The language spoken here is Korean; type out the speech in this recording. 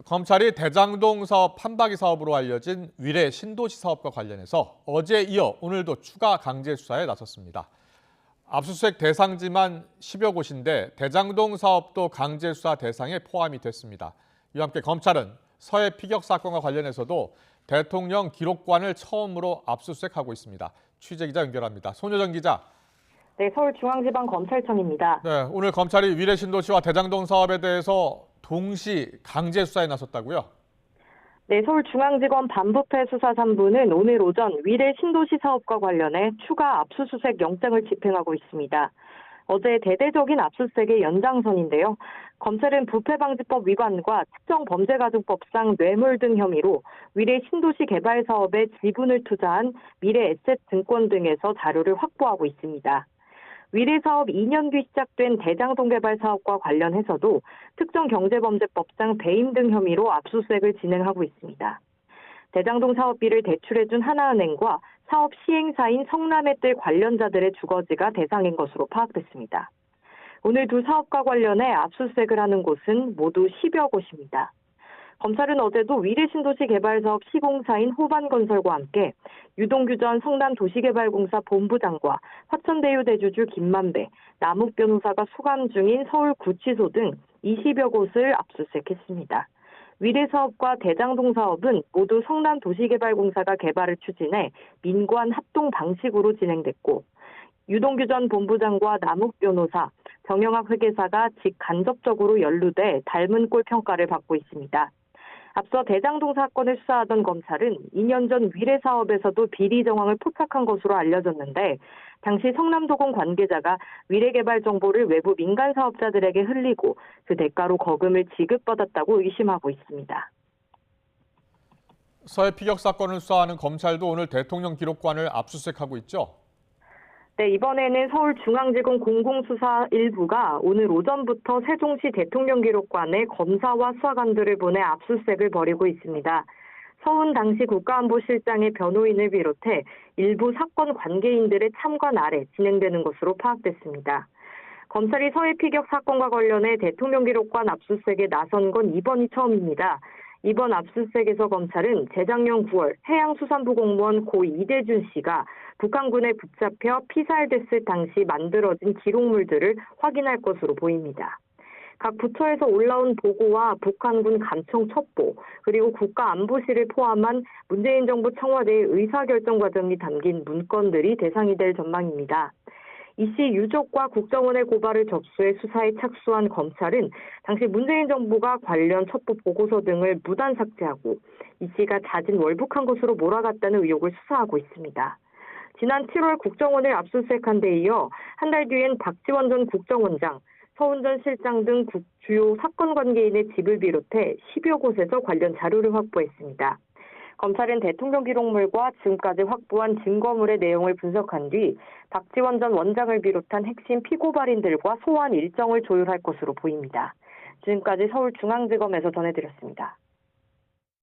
검찰이 대장동 사업 판박이 사업으로 알려진 위례 신도시 사업과 관련해서 어제 이어 오늘도 추가 강제 수사에 나섰습니다. 압수수색 대상지만 10여 곳인데 대장동 사업도 강제 수사 대상에 포함이 됐습니다. 이와 함께 검찰은 서해 피격 사건과 관련해서도 대통령 기록관을 처음으로 압수수색하고 있습니다. 취재기자 연결합니다. 손효정 기자. 네, 서울중앙지방검찰청입니다. 네, 오늘 검찰이 위례 신도시와 대장동 사업에 대해서 동시 강제 수사에 나섰다고요? 네, 서울중앙지검 반부패 수사 3부는 오늘 오전 위례 신도시 사업과 관련해 추가 압수수색 영장을 집행하고 있습니다. 어제 대대적인 압수수색의 연장선인데요. 검찰은 부패방지법 위반과 특정범죄가중법상 뇌물 등 혐의로 위례 신도시 개발 사업에 지분을 투자한 미래에셋증권 등에서 자료를 확보하고 있습니다. 위례 사업 2년 뒤 시작된 대장동 개발 사업과 관련해서도 특정경제범죄법상 배임 등 혐의로 압수수색을 진행하고 있습니다. 대장동 사업비를 대출해준 하나은행과 사업 시행사인 성남의뜰 관련자들의 주거지가 대상인 것으로 파악됐습니다. 오늘 두 사업과 관련해 압수수색을 하는 곳은 모두 10여 곳입니다. 검찰은 어제도 위례 신도시 개발 사업 시공사인 호반건설과 함께 유동규 전 성남도시개발공사 본부장과 화천대유 대주주 김만배, 남욱 변호사가 수감 중인 서울구치소 등 20여 곳을 압수수색했습니다. 위례 사업과 대장동 사업은 모두 성남도시개발공사가 개발을 추진해 민관 합동 방식으로 진행됐고 유동규 전 본부장과 남욱 변호사, 정영학 회계사가 직간접적으로 연루돼 닮은 꼴 평가를 받고 있습니다. 앞서 대장동 사건을 수사하던 검찰은 2년 전 위례 사업에서도 비리 정황을 포착한 것으로 알려졌는데 당시 성남도공 관계자가 위례 개발 정보를 외부 민간 사업자들에게 흘리고 그 대가로 거금을 지급받았다고 의심하고 있습니다. 서해 피격 사건을 수사하는 검찰도 오늘 대통령 기록관을 압수수색하고 있죠? 네, 이번에는 서울중앙지검 공공수사 1부가 오늘 오전부터 세종시 대통령기록관에 검사와 수사관들을 보내 압수수색을 벌이고 있습니다. 서훈 당시 국가안보실장의 변호인을 비롯해 일부 사건 관계인들의 참관 아래 진행되는 것으로 파악됐습니다. 검찰이 서해 피격 사건과 관련해 대통령기록관 압수수색에 나선 건 이번이 처음입니다. 이번 압수수색에서 검찰은 재작년 9월 해양수산부 공무원 고 이대준 씨가 북한군에 붙잡혀 피살됐을 당시 만들어진 기록물들을 확인할 것으로 보입니다. 각 부처에서 올라온 보고와 북한군 감청 첩보, 그리고 국가안보실을 포함한 문재인 정부 청와대의 의사결정 과정이 담긴 문건들이 대상이 될 전망입니다. 이 씨 유족과 국정원의 고발을 접수해 수사에 착수한 검찰은 당시 문재인 정부가 관련 첩보 보고서 등을 무단 삭제하고 이 씨가 자진 월북한 것으로 몰아갔다는 의혹을 수사하고 있습니다. 지난 7월 국정원을 압수수색한 데 이어 한 달 뒤엔 박지원 전 국정원장, 서훈 전 실장 등 주요 사건 관계인의 집을 비롯해 10여 곳에서 관련 자료를 확보했습니다. 검찰은 대통령 기록물과 지금까지 확보한 증거물의 내용을 분석한 뒤 박지원 전 원장을 비롯한 핵심 피고발인들과 소환 일정을 조율할 것으로 보입니다. 지금까지 서울중앙지검에서 전해드렸습니다.